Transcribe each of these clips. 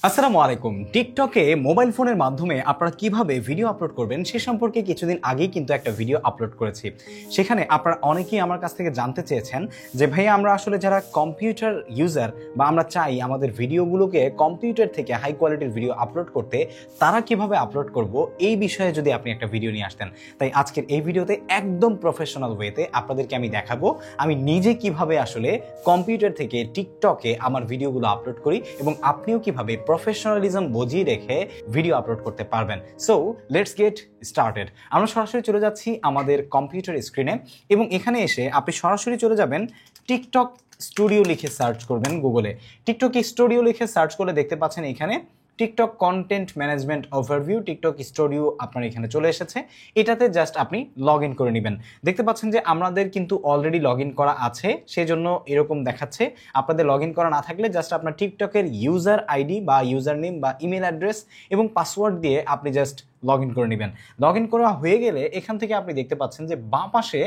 আসসালামু আলাইকুম। টিকটকে মোবাইল ফোনের মাধ্যমে আপনারা কিভাবে ভিডিও আপলোড করবেন সে সম্পর্কে কিছুদিন আগেই কিন্তু একটা ভিডিও আপলোড করেছি। সেখানে আপনারা অনেকেই আমার কাছ থেকে জানতে চেয়েছেন যে ভাইয়া আমরা আসলে যারা কম্পিউটার ইউজার বা আমরা চাই আমাদের ভিডিওগুলোকে কম্পিউটার থেকে হাই কোয়ালিটির ভিডিও আপলোড করতে, তারা কিভাবে আপলোড করব এই বিষয়ে যদি আপনি একটা ভিডিও নিয়ে আসতেন। তাই আজকের এই ভিডিওতে একদম প্রফেশনাল ওয়েতে আপনাদেরকে আমি দেখাবো আমি নিজে কিভাবে আসলে কম্পিউটার থেকে টিকটকে আমার ভিডিওগুলো আপলোড করি এবং আপনিও কিভাবে প্রফেশনালিজম বজিয়ে রেখে ভিডিও আপলোড করতে পারবেন। So let's get started. আমরা সরাসরি চলে যাচ্ছি আমাদের কম্পিউটার স্ক্রিনে এবং এখানে এসে আপনি সরাসরি চলে যাবেন টিকটক স্টুডিও লিখে সার্চ করবেন গুগলে। টিকটক স্টুডিও লিখে সার্চ করলে দেখতে পাচ্ছেন এখানে TikTok content management overview TikTok studio আপনার এখানে চলে এসেছে। এটাতে জাস্ট আপনি লগ ইন করে নেবেন। দেখতে পাচ্ছেন যে আমাদের কিন্তু অলরেডি লগ ইন করা আছে, সেজন্য এরকম দেখাচ্ছে। আপনাদের লগ ইন করা না থাকলে জাস্ট আপনার টিকটকের ইউজার আইডি বা ইউজার নেম বা ইমেল অ্যাড্রেস এবং পাসওয়ার্ড দিয়ে আপনি জাস্ট লগ ইন করে নেবেন। লগ ইন করা হয়ে গেলে এখান থেকে আপনি দেখতে পাচ্ছেন যে বাঁ পাশে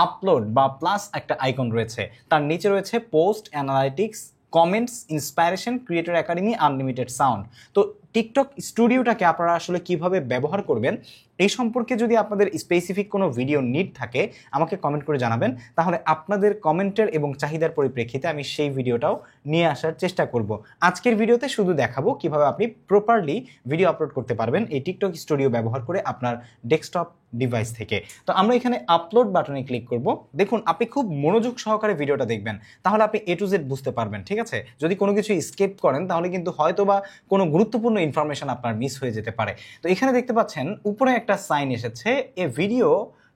আপলোড বা প্লাস একটা আইকন রয়েছে, তার নিচে রয়েছে post, analytics, comments, inspiration, creator academy, unlimited sound. তো টিকটক স্টুডিওটাকে আপনারা আসলে কিভাবে ব্যবহার করবেন এই সম্পর্কে যদি আপনাদের স্পেসিফিক কোনো ভিডিও নিড থাকে আমাকে কমেন্ট করে জানাবেন, তাহলে আপনাদের কমেন্টের এবং চাহিদার পরিপ্রেক্ষিতে আমি সেই ভিডিওটাও নিয়ে আসার চেষ্টা করব। আজকের ভিডিওতে শুধু দেখাবো কিভাবে আপনি প্রপারলি ভিডিও আপলোড করতে পারবেন এই টিকটক স্টুডিও ব্যবহার করে আপনার ডেস্কটপ ডিভাইস থেকে। তো আমরা এখানে আপলোড বাটনে ক্লিক করব। দেখুন আপনি খুব মনোযোগ সহকারে ভিডিওটা দেখবেন, তাহলে আপনি এ টু জেড বুঝতে পারবেন, ঠিক আছে? যদি কোনো কিছু স্কিপ করেন তাহলে কিন্তু হয়তো বা কোনো গুরুত্বপূর্ণ ইনফরমেশন আপনার মিস হয়ে যেতে পারে। তো এখানে দেখতে পাচ্ছেন উপরে একটা সাইন এসেছে, a video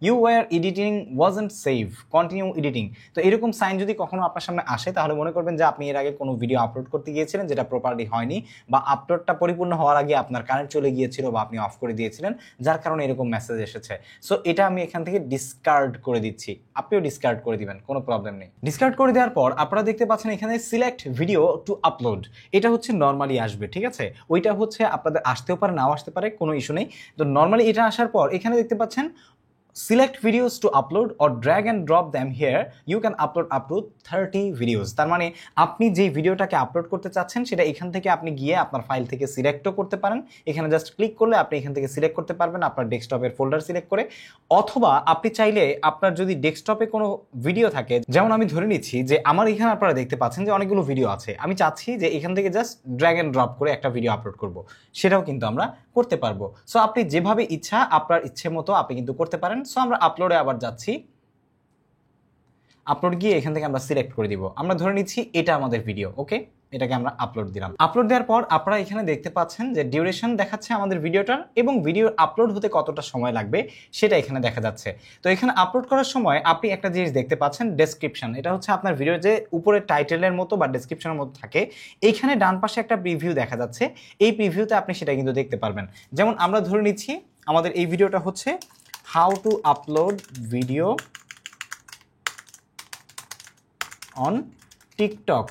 you were editing wasn't save, continue editing. তো এরকম সাইন যদি কখনো আপনার সামনে আসে তাহলে মনে করবেন যে আপনি এর আগে কোনো ভিডিও আপলোড করতে গিয়েছিলেন যেটা প্রপারলি হয়নি, বা আপলোডটা পরিপূর্ণ হওয়ার আগে আপনার কারেন্ট চলে গিয়েছিল বা আপনি অফ করে দিয়েছিলেন, যার কারণে এরকম মেসেজ এসেছে। সো এটা আমি এখান থেকে ডিসকার্ড করে দিচ্ছি, আপনিও ডিসকার্ড করে দিবেন, কোনো প্রবলেম নেই। ডিসকার্ড করে দেওয়ার পর আপনারা দেখতে পাচ্ছেন এখানে সিলেক্ট ভিডিও টু আপলোড, এটা হচ্ছে নর্মালি আসবে, ঠিক আছে? ওইটা হচ্ছে আপনাদের আসতেও পারে নাও আসতে পারে, কোনো ইস্যু নেই। তো নর্মালি এটা আসার পর এখানে দেখতে পাচ্ছেন select videos to upload or drag and drop them here, you can upload up to 30 videos। তার মানে আপনি যে ভিডিওটাকে আপলোড করতে চাচ্ছেন সেটা এখান থেকে আপনি গিয়ে আপনার ফাইল থেকে সিলেক্টও করতে পারেন। এখানে জাস্ট ক্লিক করলে আপনি এখান থেকে সিলেক্ট করতে পারবেন আপনার ডেস্কটপের ফোল্ডার সিলেক্ট করে, অথবা আপনি চাইলে আপনার যদি ডেস্কটপে কোনো ভিডিও থাকে, যেমন আমি ধরে নিচ্ছি যে আমার এখানে আপনারা দেখতে পাচ্ছেন যে অনেকগুলো ভিডিও আছে, আমি চাচ্ছি যে এখান থেকে জাস্ট ড্র্যাগ এন্ড ড্রপ করে একটা ভিডিও আপলোড করব, সেটাও কিন্তু আমরা করতে পারবো। সো আপনি যেভাবে ইচ্ছা আপনার ইচ্ছে মতো আপনি কিন্তু করতে পারেন। সো আমরা আপলোডে আবার যাচ্ছি, আপলোড গিয়ে এখান থেকে আমরা সিলেক্ট করে দিব, আমরা ধরে নিচ্ছি এটা আমাদের ভিডিও, ওকে? এটাকে আমরা আপলোড দিলাম। আপলোড দেওয়ার পর আপনারা এখানে দেখতে পাচ্ছেন যে ডিউরেশন দেখাচ্ছে আমাদের ভিডিওটার এবং ভিডিও আপলোড হতে কতটা সময় লাগবে সেটা এখানে দেখা যাচ্ছে। তো এখানে আপলোড করার সময় আপনি একটা জিনিস দেখতে পাচ্ছেন, ডেসক্রিপশন। এটা হচ্ছে আপনার ভিডিওর যে উপরে টাইটেলের মতো বা ডেসক্রিপশনের মতো থাকে, এইখানে ডান পাশে একটা প্রিভিউ দেখা যাচ্ছে, এই প্রিভিউতে আপনি সেটা কিন্তু দেখতে পারবেন। যেমন আমরা ধরে নিচ্ছি আমাদের এই ভিডিওটা হচ্ছে how to upload video on TikTok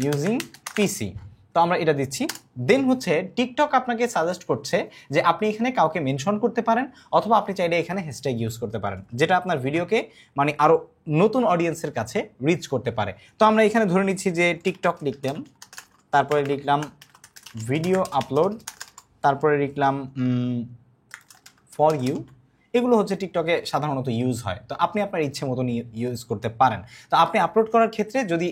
using PC. তো আমরা এটা দিচ্ছি। দেন হচ্ছে টিকটক আপনাকে সাজেস্ট করছে যে আপনি এখানে কাউকে মেনশন করতে পারেন, অথবা আপনি চাইলে এখানে হ্যাশট্যাগ ইউজ করতে পারেন, যেটা আপনার ভিডিওকে মানে আরও নতুন অডিয়েন্সের কাছে রিচ করতে পারে। তো আমরা এখানে ধরে নিচ্ছি যে টিকটক লিখলাম, তারপরে লিখলাম ভিডিও আপলোড, তারপরে লিখলাম ফর ইউ। এগুলো হচ্ছে টিকটকে সাধারণত ইউজ হয়, তো আপনি আপনার ইচ্ছে মতন ইউজ করতে পারেন। তো আপনি আপলোড করার ক্ষেত্রে যদি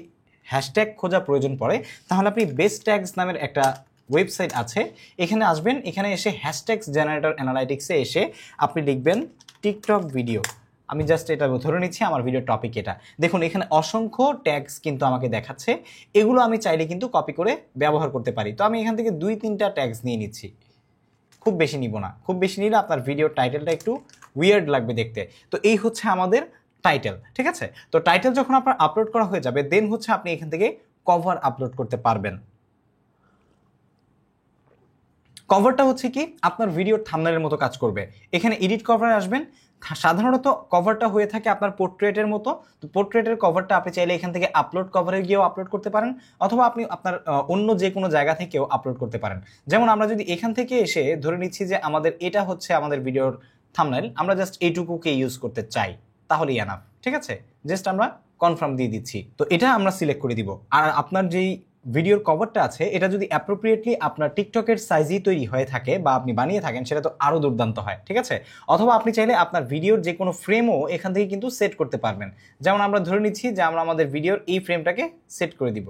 হ্যাশট্যাগ খোঁজা প্রয়োজন পড়ে তাহলে আপনি বেস্ট ট্যাগস নামের একটা ওয়েবসাইট আছে, এখানে আসবেন, এখানে এসে হ্যাশট্যাগস জেনারেটর অ্যানালাইটিক্সে এসে আপনি লিখবেন টিকটক ভিডিও। আমি জাস্ট এটা ধরে নিচ্ছি আমার ভিডিও টপিক এটা। দেখুন এখানে অসংখ্য ট্যাগস কিন্তু আমাকে দেখাচ্ছে, এগুলো আমি চাইলে কিন্তু কপি করে ব্যবহার করতে পারি। তো আমি এখান থেকে 2-3টা ট্যাগস নিয়ে নিচ্ছি, খুব বেশি নিব না, খুব বেশি নিলে আপনার ভিডিওর টাইটেলটা একটু উইয়ার্ড লাগবে দেখতে। তো এই হচ্ছে আমাদের টাইটেল, ঠিক আছে? তো টাইটেল যখন আপনার আপলোড করা হয়ে যাবে দেন হচ্ছে আপনি এখান থেকে কভার আপলোড করতে পারবেন। কভারটা হচ্ছে কি আপনার ভিডিওর থাম্বনেলের মতো কাজ করবে। এখানে এডিট কভারে আসবেন, সাধারণত কভারটা হয়ে থাকে আপনার পোর্ট্রেটের মতো। তো পোর্ট্রেটের কভারটা আপনি চাইলে এখান থেকে আপলোড কভারে গিয়েও আপলোড করতে পারেন, অথবা আপনি আপনার অন্য যে কোনো জায়গা থেকেও আপলোড করতে পারেন। যেমন আমরা যদি এখান থেকে এসে ধরে নিচ্ছি যে আমাদের এটা হচ্ছে আমাদের ভিডিওর থাম্বনেল, আমরা জাস্ট এইটুকুকে ইউজ করতে চাই, তাহলেই এনাফ, ঠিক আছে? জাস্ট আমরা কনফার্ম দিয়ে দিচ্ছি। তো এটা আমরা সিলেক্ট করে দিব। আর আপনার যেই ভিডিওর কভারটা আছে এটা যদি অ্যাপ্রোপ্রিয়েটলি আপনার টিকটকের সাইজই তৈরি হয়ে থাকে বা আপনি বানিয়ে থাকেন সেটা তো আরও দুর্দান্ত হয়, ঠিক আছে। অথবা আপনি চাইলে আপনার ভিডিওর যে কোনো ফ্রেমও এখান থেকে কিন্তু সেট করতে পারবেন। যেমন আমরা ধরে নিচ্ছি যে আমরা আমাদের ভিডিওর এই ফ্রেমটাকে সেট করে দিব,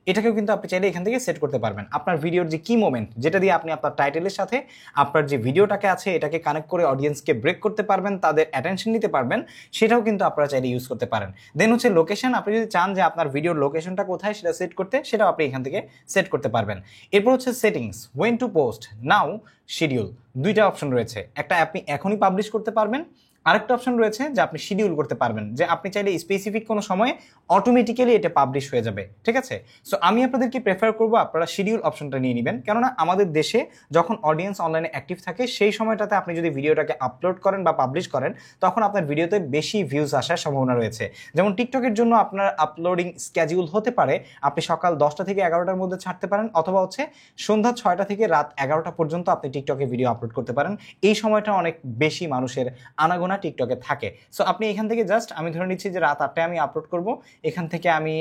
এটাকেও কিন্তু আপনি চাইলে এখান থেকে সেট করতে পারবেন। আপনার ভিডিওর যে কি মোমেন্ট যেটা দিয়ে আপনি আপনার টাইটেলের সাথে আপনার যে ভিডিওটাকে আছে এটাকে কানেক্ট করে অডিয়েন্সকে ব্রেক করতে পারবেন, তাদের অ্যাটেনশন নিতে পারবেন, সেটাও কিন্তু আপনারা চাইলে ইউজ করতে পারেন। দেন হচ্ছে লোকেশন, আপনি যদি চান যে আপনার ভিডিওর লোকেশনটা কোথায় সেটা সেট করতে, সেটাও আপনি এখান থেকে সেট করতে পারবেন। এরপর হচ্ছে settings, went to post, now, schedule, দুইটা অপশন রয়েছে। একটা আপনি এখনই পাবলিশ করতে পারবেন, আরেকটা অপশন রয়েছে যে আপনি শিডিউল করতে পারবেন, যে আপনি চাইলে স্পেসিফিক কোনো সময়ে অটোমেটিক্যালি এটা পাবলিশ হয়ে যাবে, ঠিক আছে। সো আমি আপনাদেরকে প্রেফার করবো আপনারা শিডিউল অপশনটা নিয়ে নেবেন, কেননা আমাদের দেশে যখন অডিয়েন্স অনলাইনে অ্যাক্টিভ থাকে সেই সময়টাতে আপনি যদি ভিডিওটাকে আপলোড করেন বা পাবলিশ করেন তখন আপনার ভিডিওতে বেশি ভিউজ আসার সম্ভাবনা রয়েছে। যেমন টিকটকের জন্য আপনার আপলোডিং স্কেডিউল হতে পারে আপনি সকাল 10টা থেকে 11টার মধ্যে ছাড়তে পারেন, অথবা হচ্ছে সন্ধ্যা 6টা থেকে রাত 11টা পর্যন্ত আপনি টিকটকে ভিডিও আপলোড করতে পারেন। এই সময়টা অনেক বেশি মানুষের আনাগোনা টিকটকে থাকে। সো আপনি এখান থেকে জাস্ট, আমি ধরে নিচ্ছি যে রাত 8টায় আমি আপলোড করব, এখান থেকে আমি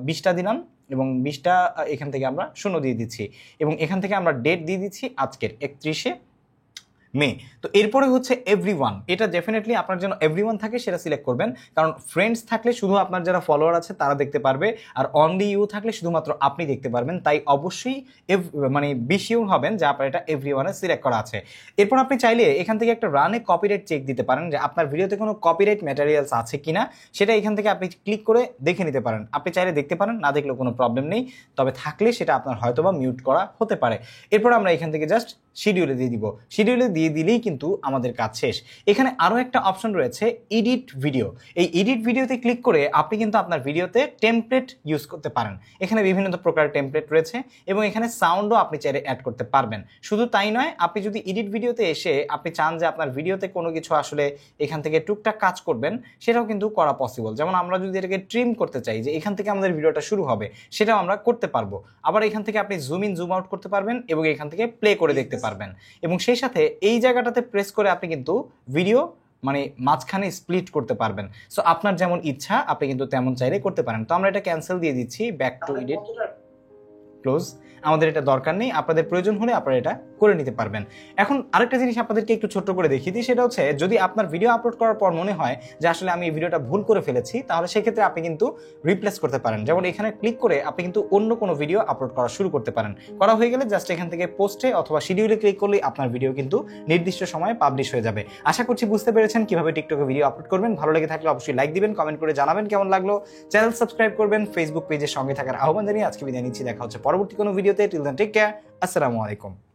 20টা দিলাম এবং 20টা এখান থেকে আমরা 0 দিয়ে দিচ্ছি এবং এখান থেকে আমরা ডেট দিয়ে দিচ্ছি আজকের 31শে মে। তো এরপরে হচ্ছে এভরিওয়ান, এটা ডেফিনেটলি আপনার জন্য এভরিওয়ান থাকে সেটা সিলেক্ট করবেন, কারণ ফ্রেন্ডস থাকলে শুধু আপনার যারা ফলোয়ার আছে তারা দেখতে পারবে, আর অনলি ইউ থাকলে শুধুমাত্র আপনি দেখতে পারবেন। তাই অবশ্যই মানে বিশিওর হবেন যে আপনার এটা এভরিওয়ানে সিলেক্ট করা আছে। এরপর আপনি চাইলে এখান থেকে একটা রানে কপিরাইট চেক দিতে পারেন যে আপনার ভিডিওতে কোনো কপিরাইট ম্যাটেরিয়ালস আছে কিনা, সেটা এখান থেকে আপনি ক্লিক করে দেখে নিতে পারেন। আপনি চাইলে দেখতে পারেন, না দেখলেও কোনো প্রবলেম নেই, তবে থাকলে সেটা আপনার হয়তোবা মিউট করা হতে পারে। এরপর আমরা এখান থেকে জাস্ট শিডিউলে দিয়ে দিব, শিডিউলে দিয়ে দিলেই কিন্তু আমাদের কাজ শেষ। এখানে আরও একটা অপশন রয়েছে এডিট ভিডিও। এই এডিট ভিডিওতে ক্লিক করে আপনি কিন্তু আপনার ভিডিওতে টেমপ্লেট ইউজ করতে পারেন। এখানে বিভিন্ন প্রকার টেমপ্লেট রয়েছে এবং এখানে সাউন্ডও আপনি চাইলে অ্যাড করতে পারবেন। শুধু তাই নয়, আপনি যদি এডিট ভিডিওতে এসে আপনি চান যে আপনার ভিডিওতে কোনো কিছু আসলে এখান থেকে টুকটাক কাজ করবেন, সেটাও কিন্তু করা পসিবল। যেমন আমরা যদি এটাকে ট্রিম করতে চাই যে এখান থেকে আমাদের ভিডিওটা শুরু হবে, সেটাও আমরা করতে পারবো। আবার এখান থেকে আপনি জুম ইন জুম আউট করতে পারবেন এবং এখান থেকে প্লে করে দেখতে পারবেন। এবং সেই সাথে এই জায়গাটাতে প্রেস করে আপনি কিন্তু ভিডিও মানে মাঝখানে স্প্লিট করতে পারবেন। সো আপনার যেমন ইচ্ছা আপনি কিন্তু তেমন চাইলে করতে পারেন। তো আমরা এটা ক্যান্সেল দিয়ে দিচ্ছি, ব্যাক টু এডিট, ক্লোজ। আমাদের এটা দরকার নেই, আপনাদের প্রয়োজন হলে আপনারা এটা করে নিতে পারবেন। এখন আরেকটা জিনিস আপনাদেরকে একটু ছোট্ট করে দেখিয়ে দিই, সেটা হচ্ছে যদি আপনার ভিডিও আপলোড করার পর মনে হয় যে আসলে আমি এই ভিডিওটা ভুল করে ফেলেছি, তাহলে সেক্ষেত্রে আপনি কিন্তু রিপ্লেস করতে পারেন। যেমন এখানে ক্লিক করে আপনি কিন্তু অন্য কোনো ভিডিও আপলোড করা শুরু করতে পারেন। করা হয়ে গেলে জাস্ট এখান থেকে পোস্টে অথবা শিডিউলে ক্লিক করলেই আপনার ভিডিও কিন্তু নির্দিষ্ট সময়ে পাবলিশ হয়ে যাবে। আশা করছি বুঝতে পেরেছেন কিভাবে টিকটকে ভিডিও আপলোড করবেন। ভালো লেগে থাকলে অবশ্যই লাইক দিবেন, কমেন্ট করে জানাবেন কেমন লাগলো, চ্যানেল সাবস্ক্রাইব করবেন, ফেসবুক পেজের সঙ্গে থাকার আহ্বান জানিয়ে আজকে বিদায় নিচ্ছি। দেখা হচ্ছে পরবর্তী কোনো ভিডিওতে। টিল দেন টেক কেয়ার, আসসালামু আলাইকুম।